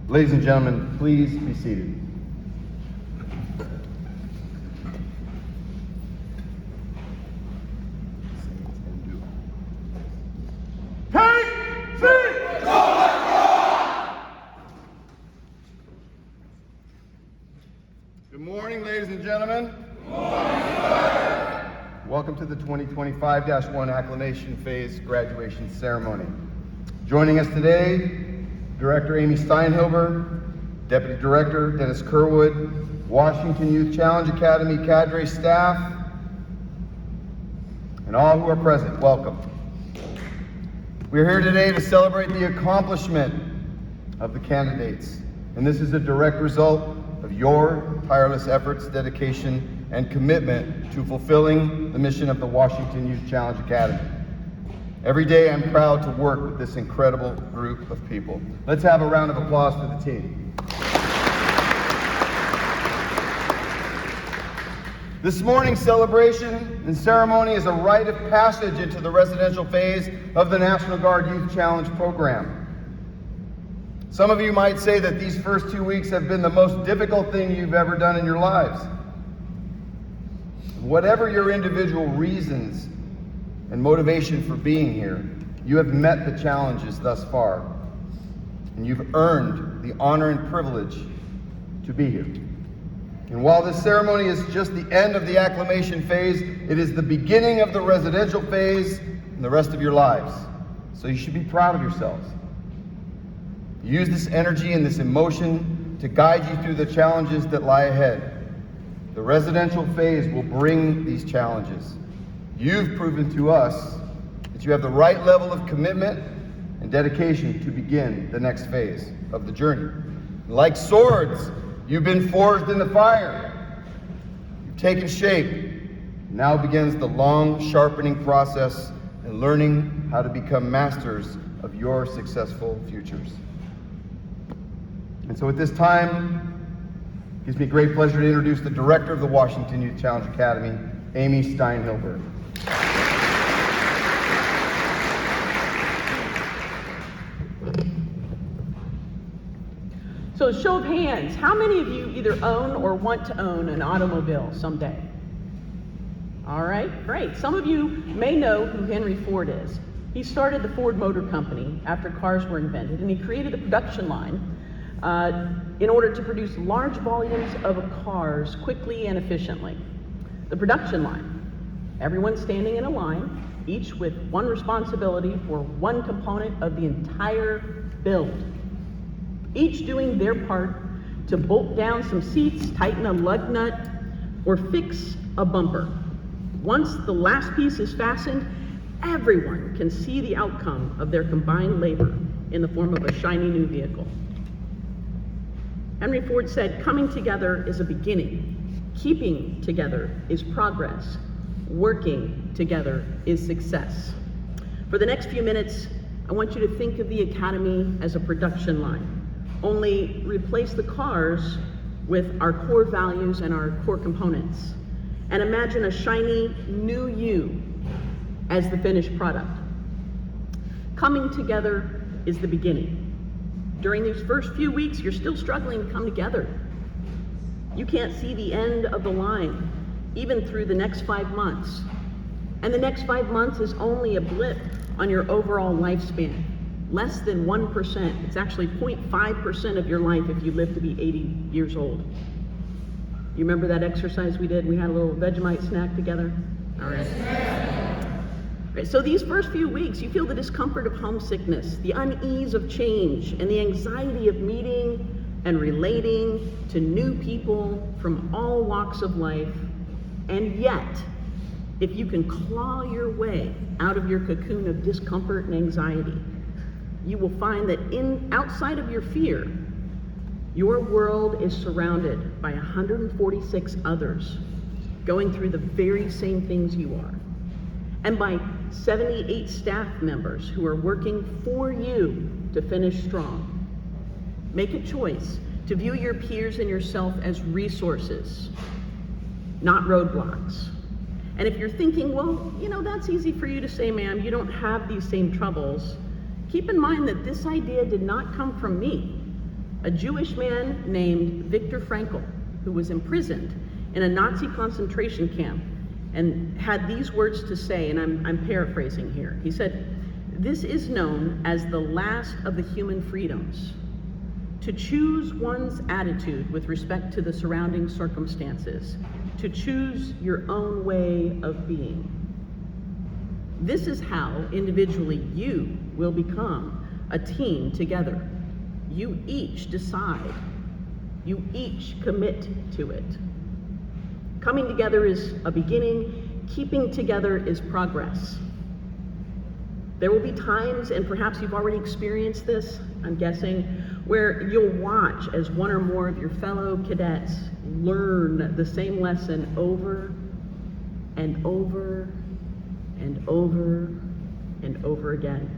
Ladies and gentlemen, please be seated. Take seat! Good morning, ladies and gentlemen. Good morning, sir. Welcome to the 2025-1 Acclimation Phase Graduation Ceremony. Joining us today, Director Amy Steinhilber, Deputy Director Dennis Kerwood, Washington Youth Challenge Academy cadre staff, and all who are present, welcome. We are here today to celebrate the accomplishment of the candidates, and this is a direct result of your tireless efforts, dedication, and commitment to fulfilling the mission of the Washington Youth Challenge Academy. Every day I'm proud to work with this incredible group of people. Let's have a round of applause for the team. This morning's celebration and ceremony is a rite of passage into the residential phase of the National Guard Youth Challenge program. Some of you might say that these first 2 weeks have been the most difficult thing you've ever done in your lives. Whatever your individual reasons and motivation for being here, you have met the challenges thus far, and you've earned the honor and privilege to be here. And while this ceremony is just the end of the acclimation phase, it is the beginning of the residential phase and the rest of your lives. So you should be proud of yourselves. Use this energy and this emotion to guide you through the challenges that lie ahead. The residential phase will bring these challenges. You've proven to us that you have the right level of commitment and dedication to begin the next phase of the journey. Like swords, you've been forged in the fire. You've taken shape. Now begins the long sharpening process and learning how to become masters of your successful futures. And so at this time, it gives me great pleasure to introduce the director of the Washington Youth Challenge Academy, Amy Steinhilber. So show of hands, how many of you either own or want to own an automobile someday? All right, great. Some of you may know who Henry Ford is. He started the Ford Motor Company after cars were invented, and he created a production line in order to produce large volumes of cars quickly and efficiently. The production line, everyone standing in a line, each with one responsibility for one component of the entire build. Each doing their part to bolt down some seats, tighten a lug nut, or fix a bumper. Once the last piece is fastened, everyone can see the outcome of their combined labor in the form of a shiny new vehicle. Henry Ford said, "Coming together is a beginning. Keeping together is progress. Working together is success." For the next few minutes, I want you to think of the Academy as a production line. Only replace the cars with our core values and our core components. And imagine a shiny new you as the finished product. Coming together is the beginning. During these first few weeks, you're still struggling to come together. You can't see the end of the line, even through the next 5 months. And the next 5 months is only a blip on your overall lifespan. Less than 1%. It's actually 0.5% of your life if you live to be 80 years old. You remember that exercise we did? We had a little Vegemite snack together? All right. Right, so these first few weeks, you feel the discomfort of homesickness, the unease of change, and the anxiety of meeting and relating to new people from all walks of life. And yet, if you can claw your way out of your cocoon of discomfort and anxiety, you will find that outside of your fear, your world is surrounded by 146 others going through the very same things you are, and by 78 staff members who are working for you to finish strong. Make a choice to view your peers and yourself as resources, not roadblocks. And if you're thinking, well, that's easy for you to say, ma'am, you don't have these same troubles, keep in mind that this idea did not come from me. a Jewish man named Viktor Frankl, who was imprisoned in a Nazi concentration camp and had these words to say, and I'm paraphrasing here. He said, "This is known as the last of the human freedoms, to choose one's attitude with respect to the surrounding circumstances, to choose your own way of being. This is how individually you will become a team together. You each decide. You each commit to it. Coming together is a beginning. Keeping together is progress." There will be times, and perhaps you've already experienced this, I'm guessing, where you'll watch as one or more of your fellow cadets learn the same lesson over and over and over and over again.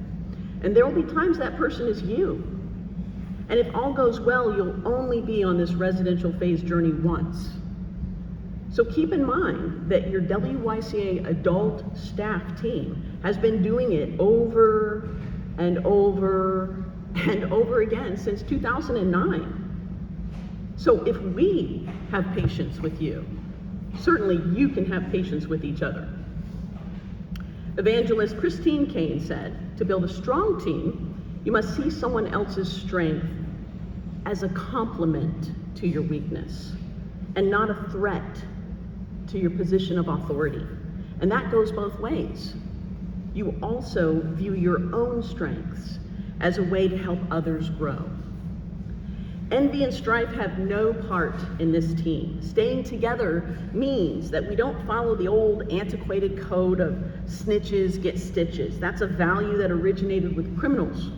And there will be times that person is you. And if all goes well, you'll only be on this residential phase journey once. So keep in mind that your WYCA adult staff team has been doing it over and over and over again since 2009. So if we have patience with you, certainly you can have patience with each other. Evangelist Christine Kane said, "To build a strong team, you must see someone else's strength as a complement to your weakness and not a threat to your position of authority." And that goes both ways. You also view your own strengths as a way to help others grow. Envy and strife have no part in this team. Staying together means that we don't follow the old antiquated code of snitches get stitches. That's a value that originated with criminals.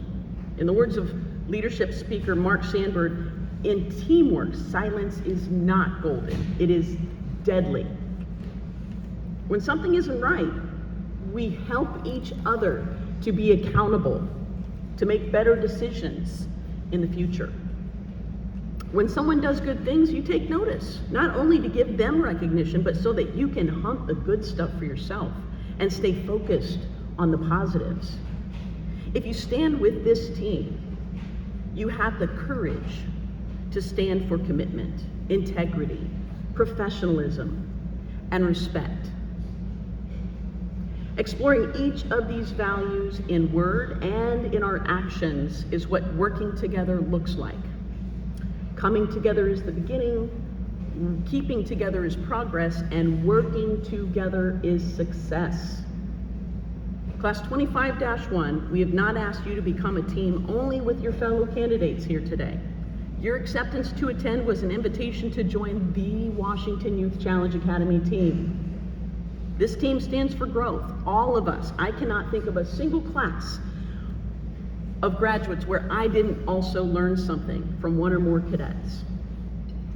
In the words of leadership speaker Mark Sandberg, in teamwork, silence is not golden, it is deadly. When something isn't right, we help each other to be accountable, to make better decisions in the future. When someone does good things, you take notice, not only to give them recognition, but so that you can hunt the good stuff for yourself and stay focused on the positives. If you stand with this team, you have the courage to stand for commitment, integrity, professionalism, and respect. Exploring each of these values in word and in our actions is what working together looks like. Coming together is the beginning, keeping together is progress, and working together is success. Class 25-1, we have not asked you to become a team only with your fellow candidates here today. Your acceptance to attend was an invitation to join the Washington Youth Challenge Academy team. This team stands for growth. All of us. I cannot think of a single class of graduates where I didn't also learn something from one or more cadets.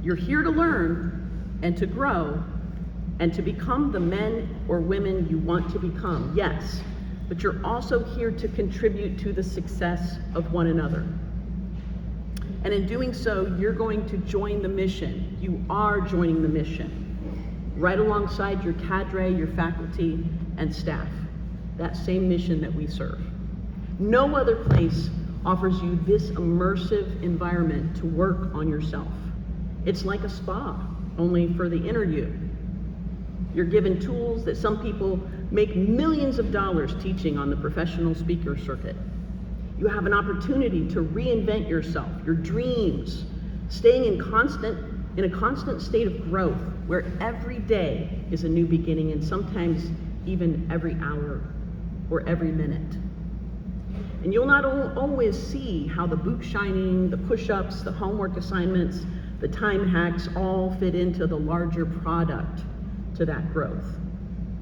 You're here to learn and to grow and to become the men or women you want to become, yes, but you're also here to contribute to the success of one another. And in doing so, you're going to join the mission. You are joining the mission, right alongside your cadre, your faculty, and staff, that same mission that we serve. No other place offers you this immersive environment to work on yourself. It's like a spa, only for the inner you. You're given tools that some people make millions of dollars teaching on the professional speaker circuit. You have an opportunity to reinvent yourself, your dreams, staying in a constant state of growth where every day is a new beginning, and sometimes even every hour or every minute. And you'll not always see how the boot shining, the push-ups, the homework assignments, the time hacks all fit into the larger product to that growth.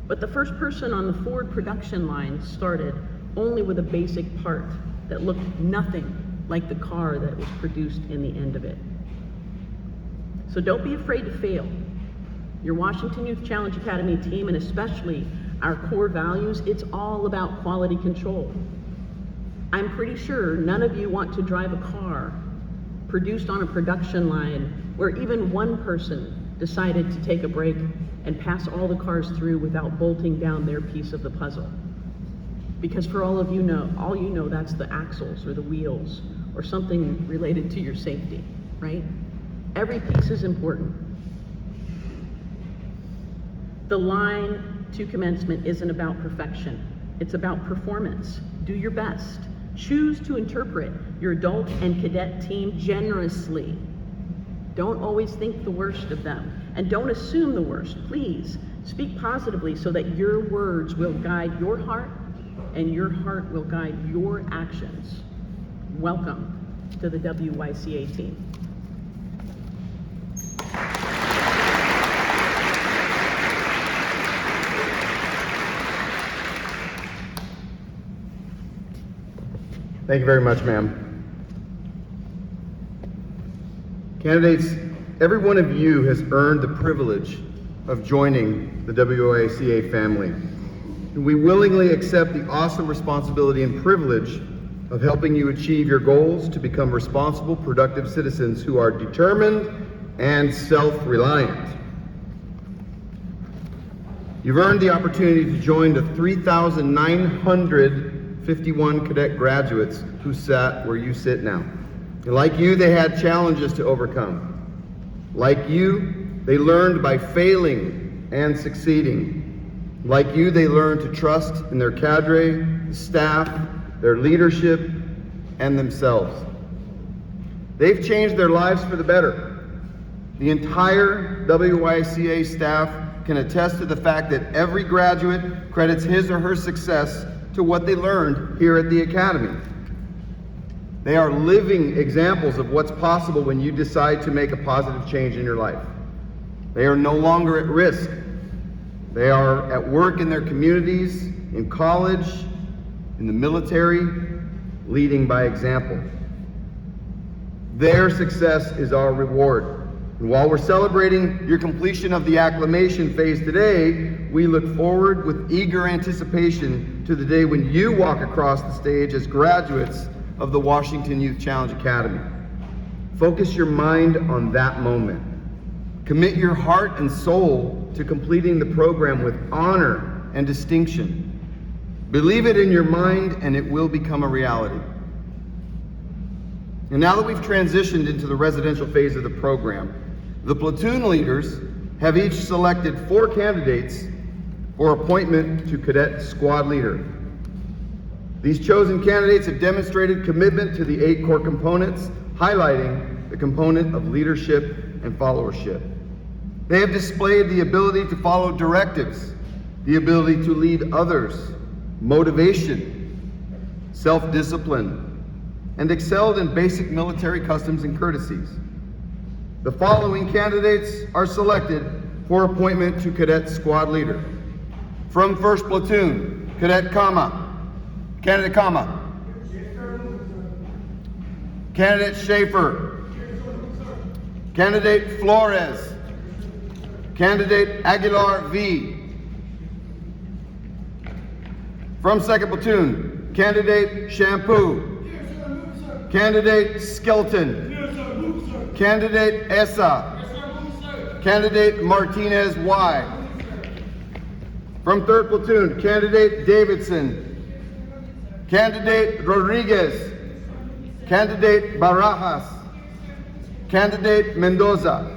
But the first person on the Ford production line started only with a basic part that looked nothing like the car that was produced in the end of it. So don't be afraid to fail. Your Washington Youth Challenge Academy team, and especially our core values, it's all about quality control. I'm pretty sure none of you want to drive a car produced on a production line where even one person decided to take a break and pass all the cars through without bolting down their piece of the puzzle. Because for all you know, that's the axles or the wheels or something related to your safety, right? Every piece is important. The line to commencement isn't about perfection. It's about performance. Do your best. Choose to interpret your adult and cadet team generously. Don't always think the worst of them, and don't assume the worst. Please speak positively so that your words will guide your heart and your heart will guide your actions. Welcome to the WYCA team. Thank you very much, ma'am. Candidates, every one of you has earned the privilege of joining the WYCA family. And we willingly accept the awesome responsibility and privilege of helping you achieve your goals to become responsible, productive citizens who are determined and self-reliant. You've earned the opportunity to join the 3,951 cadet graduates who sat where you sit now. And like you, they had challenges to overcome. Like you, they learned by failing and succeeding. Like you, they learned to trust in their cadre, staff, their leadership, and themselves. They've changed their lives for the better. The entire WYCA staff can attest to the fact that every graduate credits his or her success to what they learned here at the Academy. They are living examples of what's possible when you decide to make a positive change in your life. They are no longer at risk. They are at work in their communities, in college, in the military, leading by example. Their success is our reward. And while we're celebrating your completion of the acclimation phase today, we look forward with eager anticipation to the day when you walk across the stage as graduates of the Washington Youth Challenge Academy. Focus your mind on that moment. Commit your heart and soul to completing the program with honor and distinction. Believe it in your mind and it will become a reality. And now that we've transitioned into the residential phase of the program, the platoon leaders have each selected 4 candidates for appointment to cadet squad leader. These chosen candidates have demonstrated commitment to the 8 core components, highlighting the component of leadership and followership. They have displayed the ability to follow directives, the ability to lead others, motivation, self-discipline, and excelled in basic military customs and courtesies. The following candidates are selected for appointment to cadet squad leader. From 1st Platoon, Cadet Kama. Candidate Kama. Candidate Schaefer. Candidate Flores. Candidate Aguilar V. From 2nd Platoon, Candidate Shampoo. Candidate Skelton. Candidate Essa. Candidate Martinez Y. From 3rd Platoon, Candidate Davidson. Candidate Rodriguez. Candidate Barajas. Candidate Mendoza.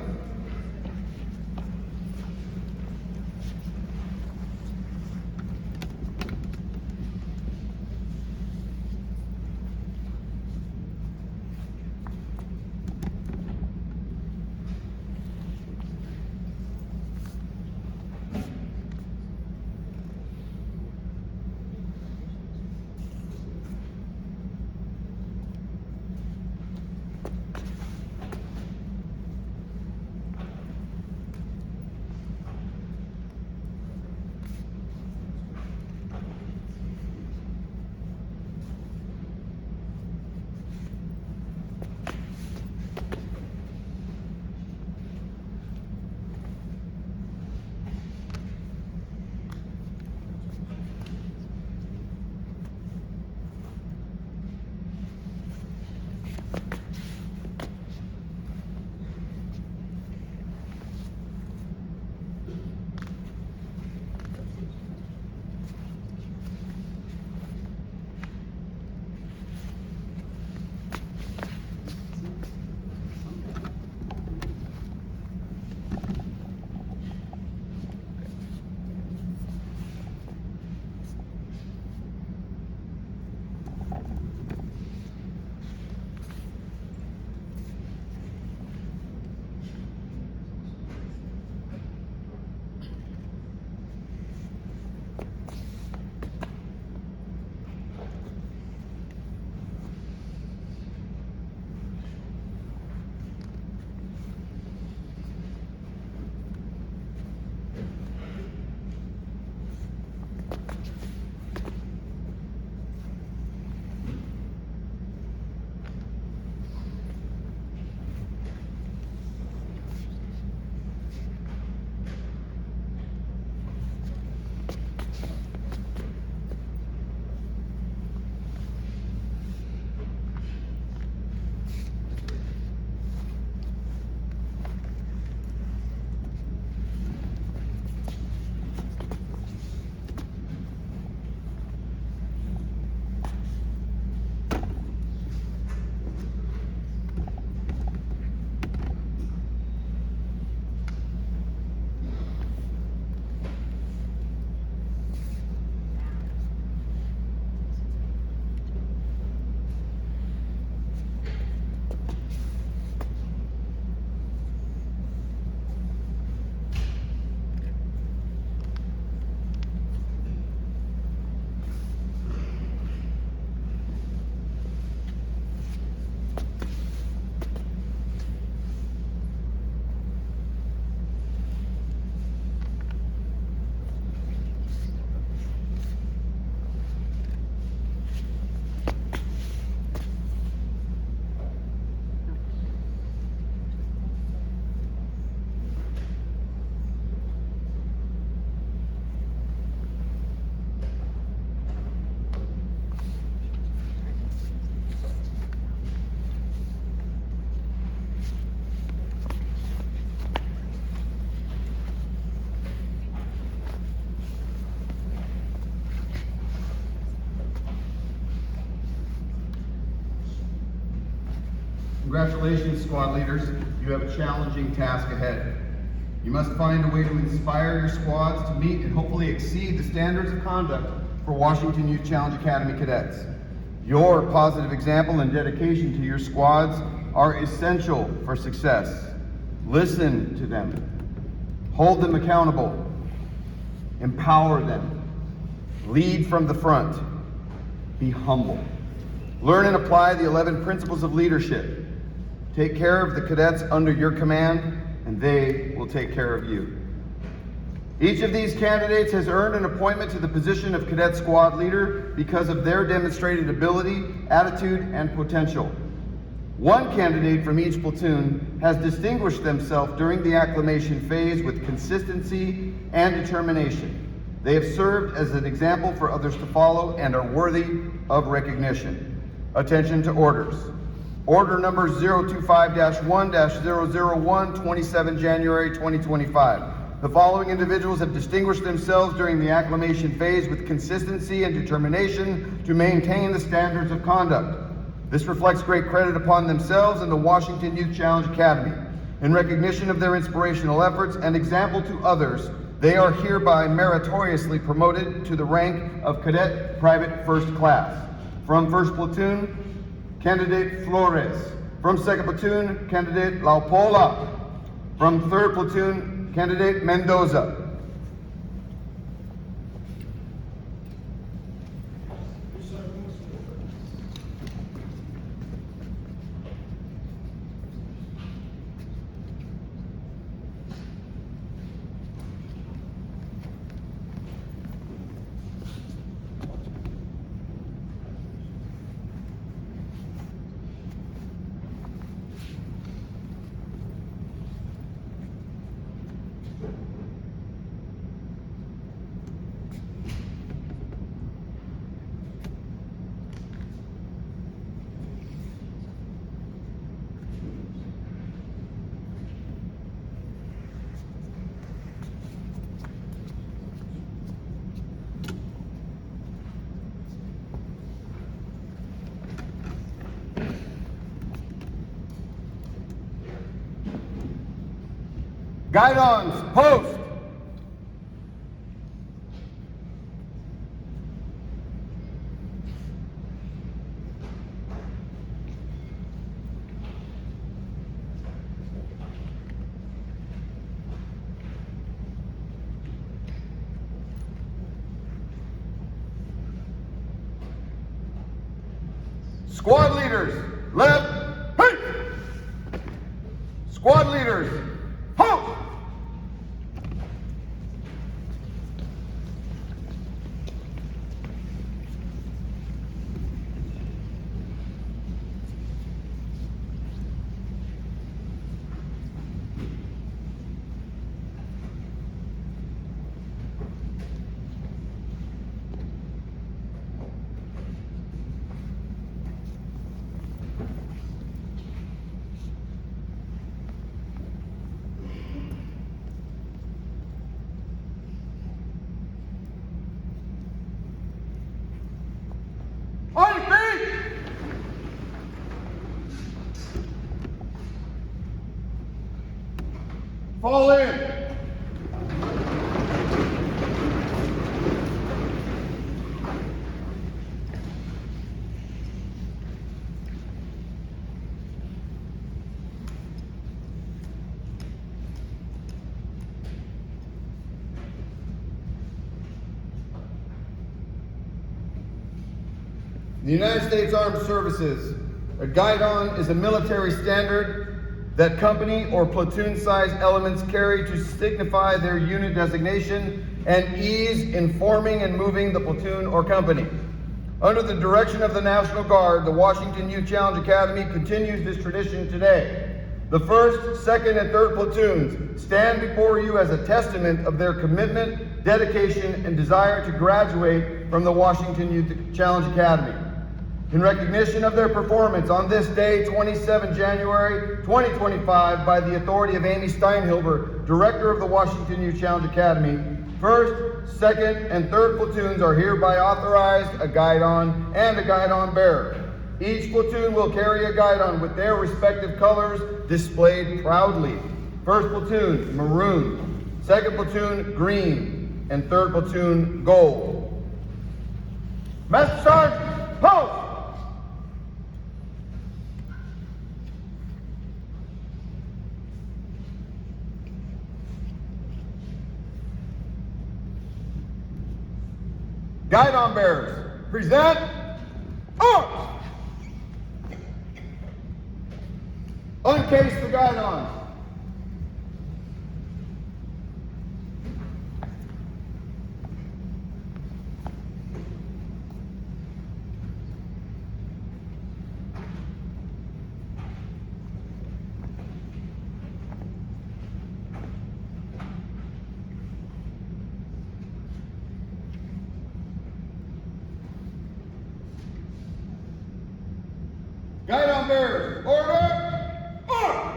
Congratulations, squad leaders. You have a challenging task ahead. You must find a way to inspire your squads to meet and hopefully exceed the standards of conduct for Washington Youth Challenge Academy cadets. Your positive example and dedication to your squads are essential for success. Listen to them. Hold them accountable. Empower them. Lead from the front. Be humble. Learn and apply the 11 principles of leadership. Take care of the cadets under your command, and they will take care of you. Each of these candidates has earned an appointment to the position of cadet squad leader because of their demonstrated ability, attitude, and potential. One candidate from each platoon has distinguished themselves during the acclimation phase with consistency and determination. They have served as an example for others to follow and are worthy of recognition. Attention to orders. Order number 025-1-001, 27 January 2025. The following individuals have distinguished themselves during the acclimation phase with consistency and determination to maintain the standards of conduct. This reflects great credit upon themselves and the Washington Youth Challenge Academy. In recognition of their inspirational efforts and example to others, they are hereby meritoriously promoted to the rank of Cadet Private First Class. From 1st Platoon, Candidate Flores. From 2nd Platoon, Candidate Laupola. From 3rd Platoon, Candidate Mendoza. Guidons, post! Squad leaders, left, hey! Squad leaders, halt! On your feet! Fall in. The United States Armed Services, a Guidon is a military standard that company or platoon-sized elements carry to signify their unit designation and ease in forming and moving the platoon or company. Under the direction of the National Guard, the Washington Youth Challenge Academy continues this tradition today. The 1st, 2nd, and 3rd platoons stand before you as a testament of their commitment, dedication, and desire to graduate from the Washington Youth Challenge Academy. In recognition of their performance on this day, 27 January 2025, by the authority of Amy Steinhilber, Director of the Washington Youth Challenge Academy, 1st, 2nd, and 3rd platoons are hereby authorized a Guidon and a Guidon bearer. Each platoon will carry a guidon with their respective colors displayed proudly. First platoon, maroon. Second platoon, green. And third platoon, gold. Master Sergeant, post! Guidon bearers, present arms! Uncase the guidons. Guidon bearers, order! Order!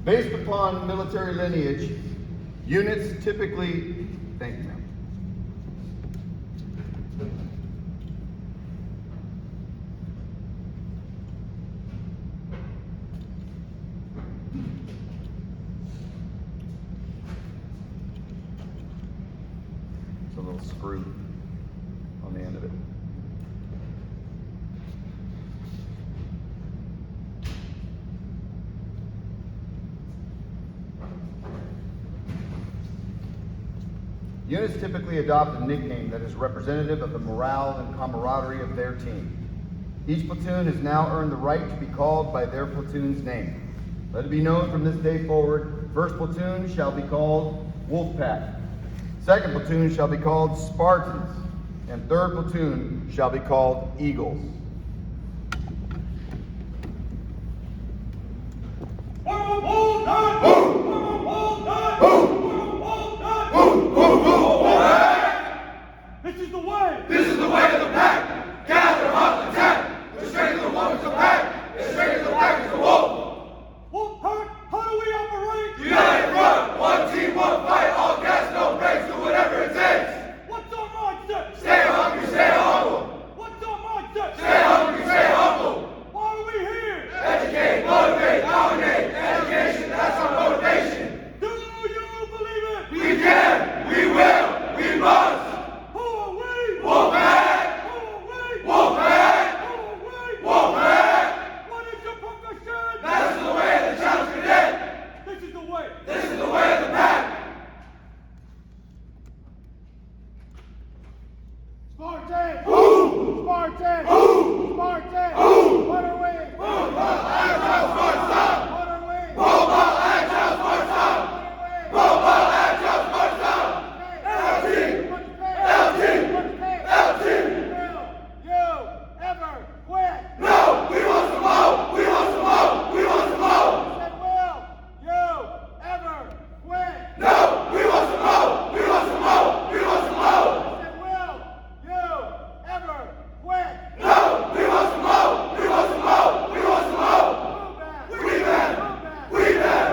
Based upon military lineage, units typically, thank you, ma'am. It's a little screw on the end of it. Units typically adopt a nickname that is representative of the morale and camaraderie of their team. Each platoon has now earned the right to be called by their platoon's name. Let it be known from this day forward, first platoon shall be called Wolfpack. Second platoon shall be called Spartans. And third platoon shall be called Eagles. This is the way! This is the way of the pack! Gather, hunt, attack! The strength of the woman's the pack! The strength of the pack is the wolf! Wolfpack, how do we operate? United front! One team, one fight! All gas, no breaks! Do whatever it takes! What's our mindset? Stay hungry, stay humble! What's our mindset? Stay hungry, stay humble! Why are we here? Educate, motivate, dominate! Education, that's our motivation! Do you believe it? We can! We will! We must! Who are we? Wolfpack! Who are we? Wolfpack! Who are we? Wolfpack! What is your profession? That's the way of the child's cadet! This is the way. This is the way of the pack! Spartan! Woo! Spartan! Woo! Spartan! Woo! What are we? Agile Sparta! What are we? Mobile Agile Sparta! Mobile Agile Sparta! LT! LT! LT! Will you ever quit? No! We want some more! We want some more! We want some more! Said, will you ever quit? No! We want some more! We want some more! We want some more! Said, will you ever quit? No! We want some more! We want some more! We want some more! Move back. We back! Move back. We back!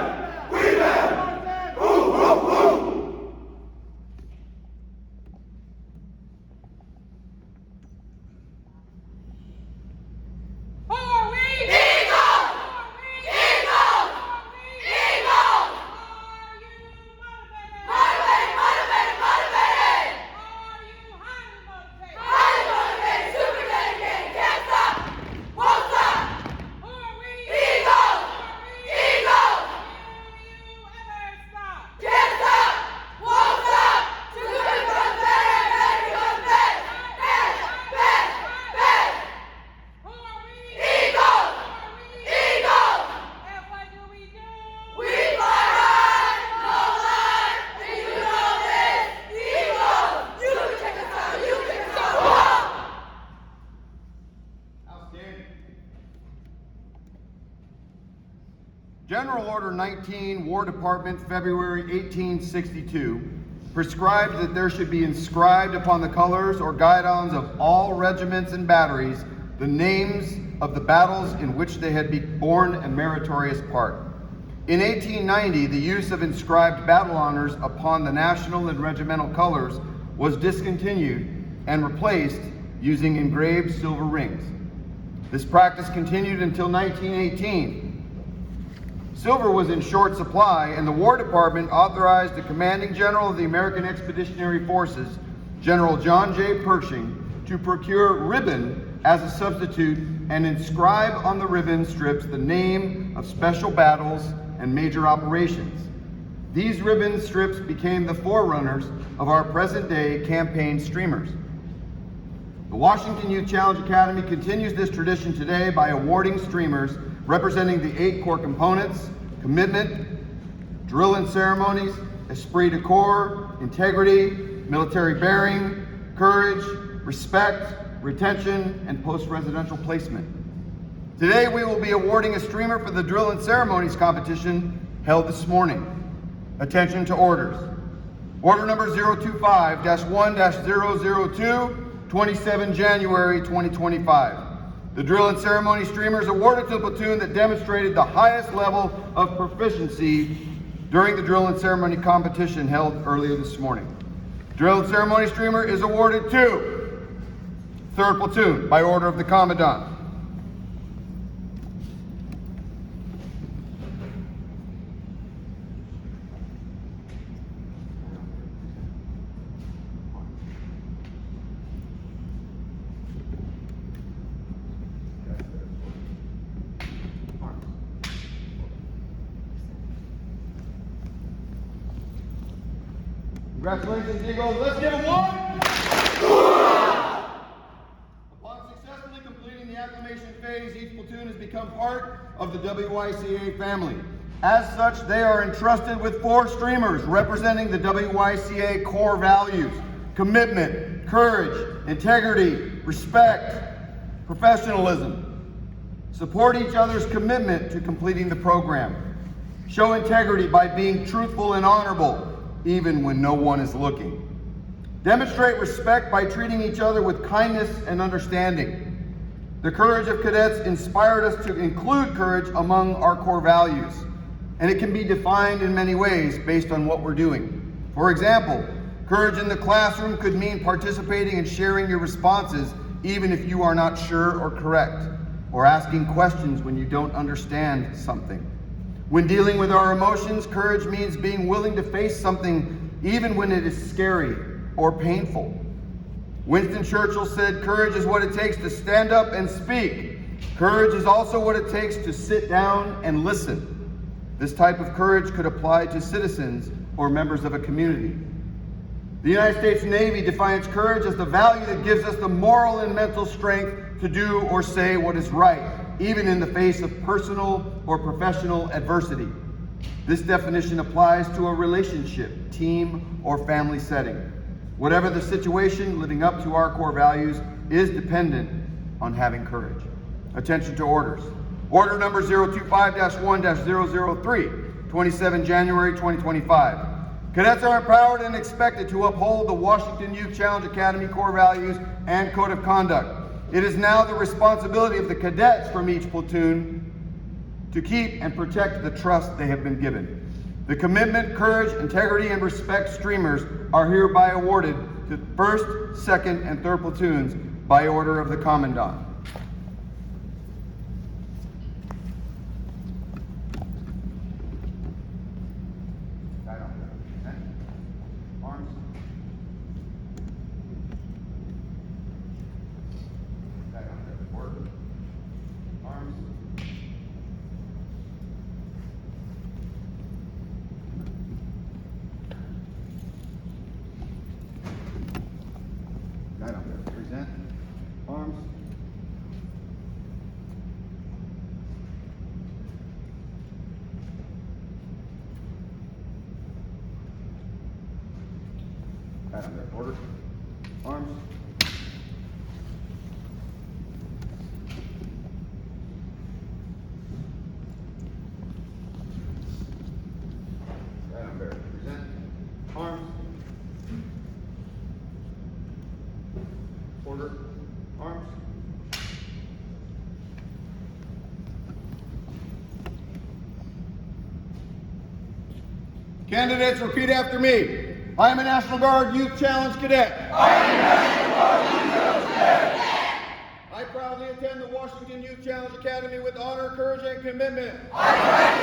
We back! Spartan. Ooh, ooh, ooh! Who are we? Eagles! Eagles! Eagles! Are you motivated? Motivated! Motivated! Motivated! Are you highly motivated? Highly motivated! Super dedicated! Can't stop! Won't stop! Who are we? Eagles! Eagles! Will you ever stop? Can't stop! Won't stop! Too good for us, better! Better becomes best! Best! Best! Best! Who are we? Eagles! Who are we? Eagles! And what do we do? We fly high, no lie, and you know this. Eagles! You can check us out! You can check us out! Outstanding. General Order 19, War Department, February 1862, prescribed that there should be inscribed upon the colors or guidons of all regiments and batteries the names of the battles in which they had borne a meritorious part. In 1890, the use of inscribed battle honors upon the national and regimental colors was discontinued and replaced using engraved silver rings. This practice continued until 1918. Silver was in short supply, and the War Department authorized the commanding general of the American Expeditionary Forces, General John J. Pershing, to procure ribbon as a substitute and inscribe on the ribbon strips the name of special battles and major operations. These ribbon strips became the forerunners of our present-day campaign streamers. The Washington Youth Challenge Academy continues this tradition today by awarding streamers representing the 8 core components: commitment, drill and ceremonies, esprit de corps, integrity, military bearing, courage, respect, retention, and post-residential placement. Today we will be awarding a streamer for the drill and ceremonies competition held this morning. Attention to orders. Order number 025-1-002, 27 January 2025. The drill and ceremony streamer is awarded to the platoon that demonstrated the highest level of proficiency during the drill and ceremony competition held earlier this morning. Drill and ceremony streamer is awarded to 3rd Platoon by order of the Commandant. Congratulations, Eagles. Let's give them one. Upon successfully completing the acclimation phase, each platoon has become part of the WYCA family. As such, they are entrusted with 4 streamers representing the WYCA core values: commitment, courage, integrity, respect, professionalism. Support each other's commitment to completing the program. Show integrity by being truthful and honorable, even when no one is looking. Demonstrate respect by treating each other with kindness and understanding. The courage of cadets inspired us to include courage among our core values, and it can be defined in many ways based on what we're doing. For example, courage in the classroom could mean participating and sharing your responses even if you are not sure or correct, or asking questions when you don't understand something. When dealing with our emotions, courage means being willing to face something even when it is scary or painful. Winston Churchill said, "Courage is what it takes to stand up and speak. Courage is also what it takes to sit down and listen." This type of courage could apply to citizens or members of a community. The United States Navy defines courage as the value that gives us the moral and mental strength to do or say what is right, even in the face of personal or professional adversity. This definition applies to a relationship, team, or family setting. Whatever the situation, living up to our core values is dependent on having courage. Attention to orders. Order number 025-1-003, 27 January 2025. Cadets are empowered and expected to uphold the Washington Youth Challenge Academy core values and code of conduct. It is now the responsibility of the cadets from each platoon to keep and protect the trust they have been given. The commitment, courage, integrity, and respect streamers are hereby awarded to 1st, 2nd, and 3rd platoons by order of the Commandant. Arms. Arms. Guidon. Present. Arms. Guidon. Order. Arms. Present. Arms. Order. Arms. Candidates, repeat after me. I am a National Guard Youth Challenge Cadet. I proudly attend the Washington Youth Challenge Academy with honor, courage, and commitment. I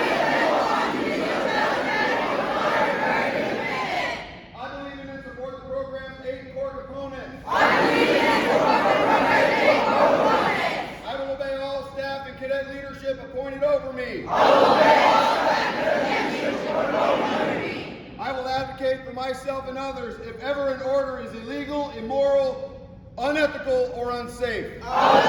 believe in and support the program's 8 core components. I will obey all staff and cadet leadership appointed over me. I will advocate for myself and others if ever an order is illegal, immoral, unethical, or unsafe. I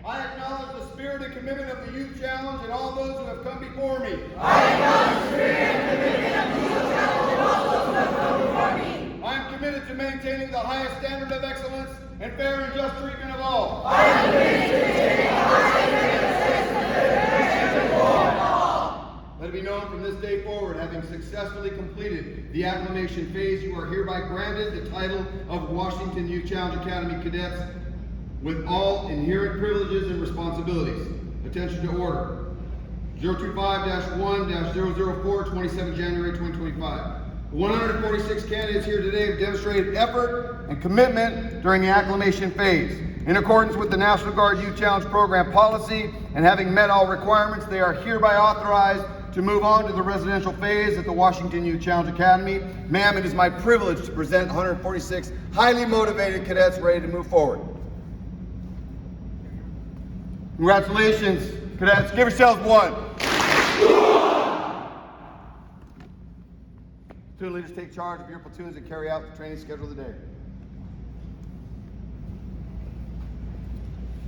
acknowledge the spirit and commitment of the Youth Challenge and all those who have come before me. I am committed to maintaining the highest standard of excellence and fair and just treatment of all. Let it be known from this day forward, having successfully completed the acclimation phase, you are hereby granted the title of Washington Youth Challenge Academy Cadets with all inherent privileges and responsibilities. Attention to order. 025-1-004, 27 January 2025. The 146 candidates here today have demonstrated effort and commitment during the acclimation phase. In accordance with the National Guard Youth Challenge Program policy and having met all requirements, they are hereby authorized to move on to the residential phase at the Washington Youth Challenge Academy. Ma'am, it is my privilege to present 146 highly motivated cadets ready to move forward. Congratulations, cadets. Give yourselves one. Platoon leaders, take charge of your platoons and carry out the training schedule of the day.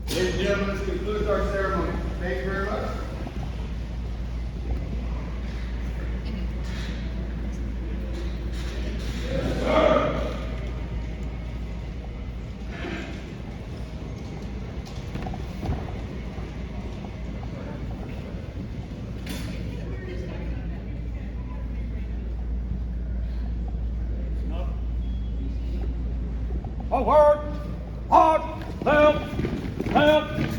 Ladies and gentlemen, this concludes our ceremony. Thank you very much. Forward, hard, left, left,